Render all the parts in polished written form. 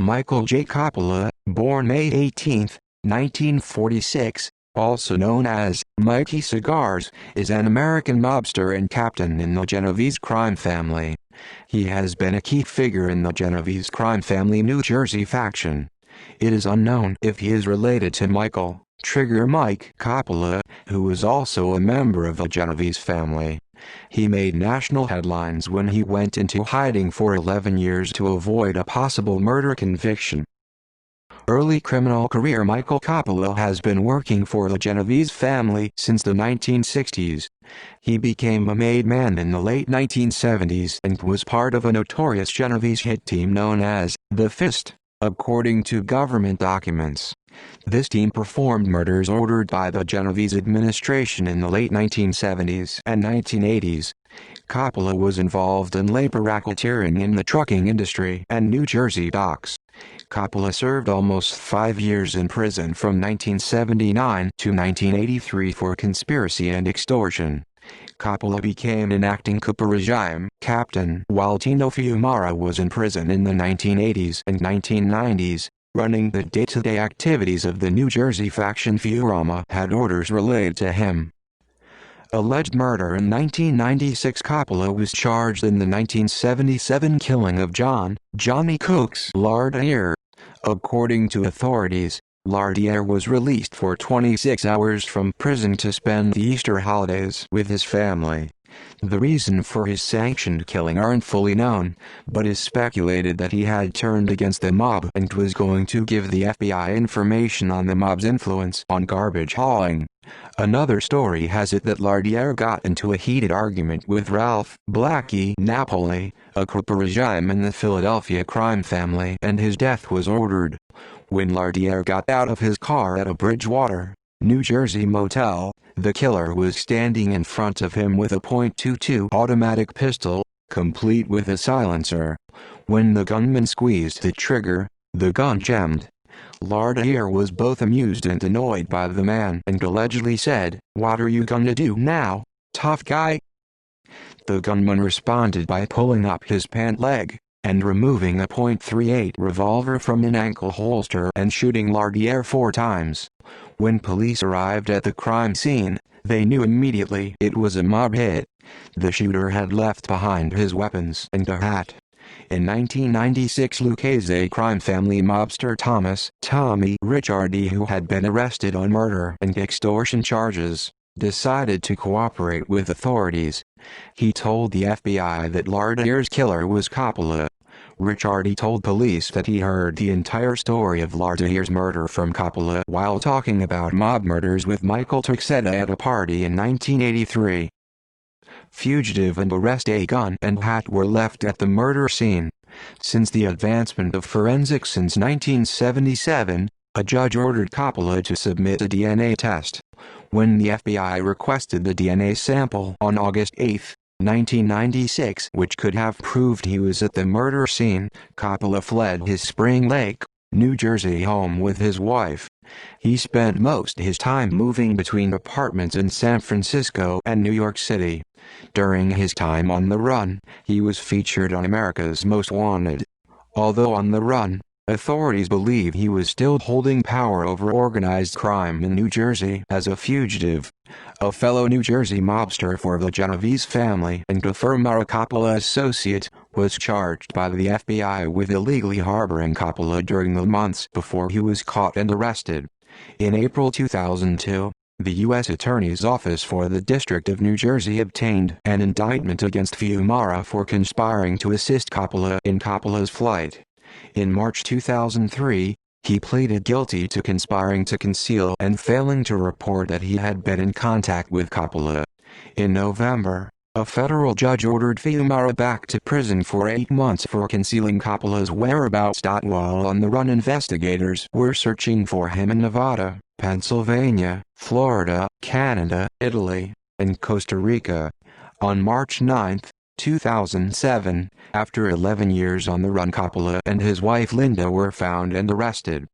Michael J. Coppola, born May 18, 1946, also known as Mikey Cigars, is an American mobster and captain in the Genovese crime family. He has been a key figure in the Genovese crime family New Jersey faction. It is unknown if he is related to Michael "Trigger Mike" Coppola, who was also a member of the Genovese family. He made national headlines when he went into hiding for 11 years to avoid a possible murder conviction. Early criminal career. Michael Coppola has been working for the Genovese family since the 1960s. He became a made man in the late 1970s and was part of a notorious Genovese hit team known as the Fist, according to government documents. This team performed murders ordered by the Genovese administration in the late 1970s and 1980s. Coppola was involved in labor racketeering in the trucking industry and New Jersey docks. Coppola served almost 5 years in prison from 1979 to 1983 for conspiracy and extortion. Coppola became an acting Coppola regime captain while Tino Fiumara was in prison in the 1980s and 1990s. Running the day-to-day activities of the New Jersey faction. Fiumara had orders relayed to him. Alleged murder. In 1996, Coppola was charged in the 1977 killing of Johnny Coke's Lardier. According to authorities, Lardier was released for 26 hours from prison to spend the Easter holidays with his family. The reason for his sanctioned killing aren't fully known, but is speculated that he had turned against the mob and was going to give the FBI information on the mob's influence on garbage hauling. Another story has it that Lardier got into a heated argument with Ralph Blackie Napoli, a Coppola regime in the Philadelphia crime family, and his death was ordered. When Lardier got out of his car at a Bridgewater, New Jersey motel, the killer was standing in front of him with a .22 automatic pistol, complete with a silencer. When the gunman squeezed the trigger, the gun jammed. Lardier was both amused and annoyed by the man and allegedly said, "What are you gonna do now, tough guy?" The gunman responded by pulling up his pant leg and removing a .38 revolver from an ankle holster and shooting Lardier 4 times. When police arrived at the crime scene, they knew immediately it was a mob hit. The shooter had left behind his weapons and a hat. In 1996, Lucchese crime family mobster Tommy Ricciardi, who had been arrested on murder and extortion charges, decided to cooperate with authorities. He told the FBI that Lardier's killer was Coppola. Ricciardi told police that he heard the entire story of Lardier's murder from Coppola while talking about mob murders with Michael Turkseta at a party in 1983. Fugitive and arrest. A gun and hat were left at the murder scene. Since the advancement of forensics since 1977, a judge ordered Coppola to submit a DNA test. When the FBI requested the DNA sample on August 8, 1996, which could have proved he was at the murder scene, Coppola fled his Spring Lake, New Jersey home with his wife. He spent most of his time moving between apartments in San Francisco and New York City. During his time on the run, he was featured on America's Most Wanted. Although on the run, authorities believe he was still holding power over organized crime in New Jersey as a fugitive. A fellow New Jersey mobster for the Genovese family and a Fiumara Coppola associate, was charged by the FBI with illegally harboring Coppola during the months before he was caught and arrested. In April 2002, the U.S. Attorney's Office for the District of New Jersey obtained an indictment against Fiumara for conspiring to assist Coppola in Coppola's flight. In March 2003, he pleaded guilty to conspiring to conceal and failing to report that he had been in contact with Coppola. In November, a federal judge ordered Fiumara back to prison for 8 months for concealing Coppola's whereabouts. While on the run, investigators were searching for him in Nevada, Pennsylvania, Florida, Canada, Italy, and Costa Rica. On March 9, 2007, after 11 years on the run, Coppola and his wife Linda were found and arrested.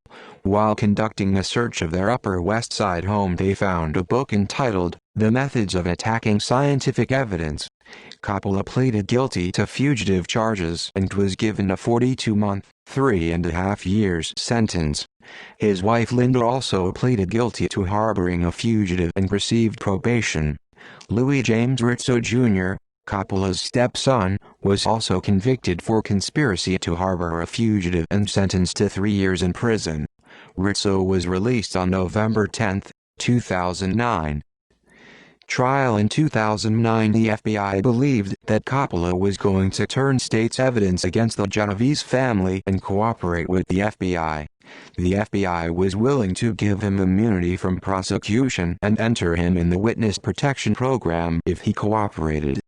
While conducting a search of their Upper West Side home, they found a book entitled The Methods of Attacking Scientific Evidence. Coppola pleaded guilty to fugitive charges and was given a 42-month, 3.5 years sentence. His wife Linda also pleaded guilty to harboring a fugitive and received probation. Louis James Rizzo Jr., Coppola's stepson, was also convicted for conspiracy to harbor a fugitive and sentenced to 3 years in prison. Rizzo was released on November 10, 2009. Trial in 2009. The FBI believed that Coppola was going to turn state's evidence against the Genovese family and cooperate with the FBI. The FBI was willing to give him immunity from prosecution and enter him in the witness protection program if he cooperated.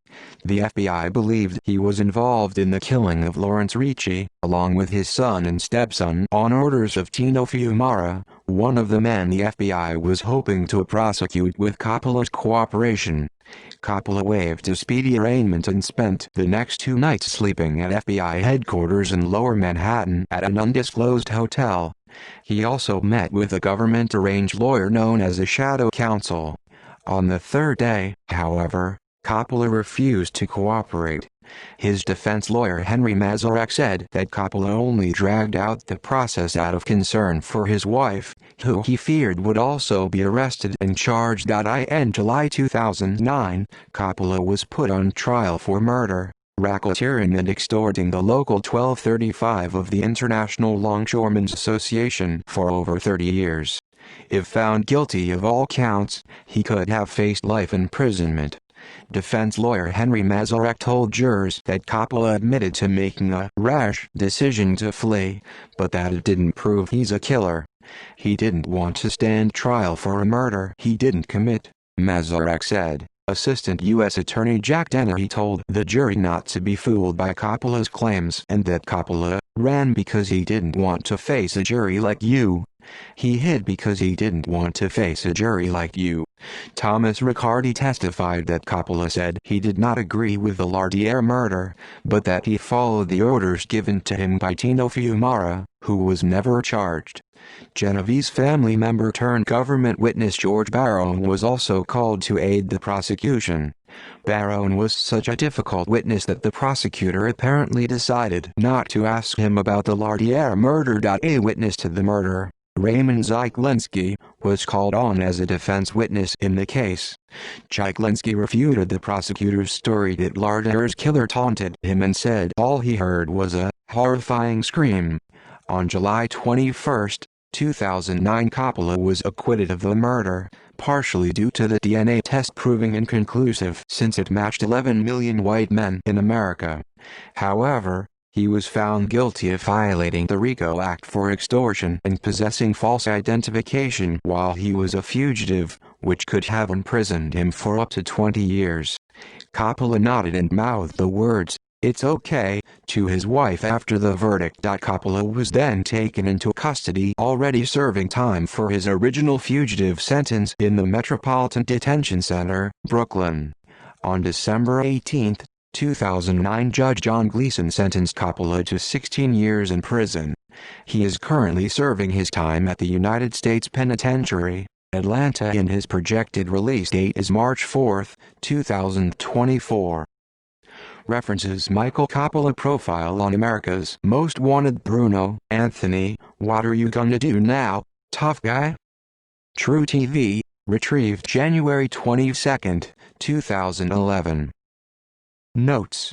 The FBI believed he was involved in the killing of Lawrence Ricci, along with his son and stepson, on orders of Tino Fiumara, one of the men the FBI was hoping to prosecute with Coppola's cooperation. Coppola waived a speedy arraignment and spent the next 2 nights sleeping at FBI headquarters in Lower Manhattan at an undisclosed hotel. He also met with a government-arranged lawyer known as a shadow counsel. On the 3rd day, however, Coppola refused to cooperate. His defense lawyer Henry Mazurek said that Coppola only dragged out the process out of concern for his wife, who he feared would also be arrested and charged. In July 2009, Coppola was put on trial for murder, racketeering and extorting the Local 1235 of the International Longshoremen's Association for over 30 years. If found guilty of all counts, he could have faced life imprisonment. Defense lawyer Henry Mazurek told jurors that Coppola admitted to making a rash decision to flee, but that it didn't prove he's a killer. He didn't want to stand trial for a murder he didn't commit, Mazurek said. Assistant U.S. Attorney Jack Dennehy told the jury not to be fooled by Coppola's claims and that Coppola ran because he didn't want to face a jury like you. He hid because he didn't want to face a jury like you. Thomas Riccardi testified that Coppola said he did not agree with the Lardiere murder, but that he followed the orders given to him by Tino Fiumara, who was never charged. Genovese family member turned government witness George Barone was also called to aid the prosecution. Barone was such a difficult witness that the prosecutor apparently decided not to ask him about the Lardiere murder. A witness to the murder, Raymond Zyklensky, was called on as a defense witness in the case. Zyklensky refuted the prosecutor's story that Lardiere's killer taunted him and said all he heard was a horrifying scream. On July 21, 2009, Coppola was acquitted of the murder, partially due to the DNA test proving inconclusive since it matched 11 million white men in America. However, he was found guilty of violating the RICO Act for extortion and possessing false identification while he was a fugitive, which could have imprisoned him for up to 20 years. Coppola nodded and mouthed the words, "It's okay," to his wife after the verdict. Coppola was then taken into custody, already serving time for his original fugitive sentence in the Metropolitan Detention Center, Brooklyn. On December 18, 2009, Judge John Gleeson sentenced Coppola to 16 years in prison. He is currently serving his time at the United States Penitentiary, Atlanta, and his projected release date is March 4, 2024. References: Michael Coppola profile on America's Most Wanted. Bruno, Anthony, what are you gonna do now, tough guy? True TV, retrieved January 22, 2011. Notes.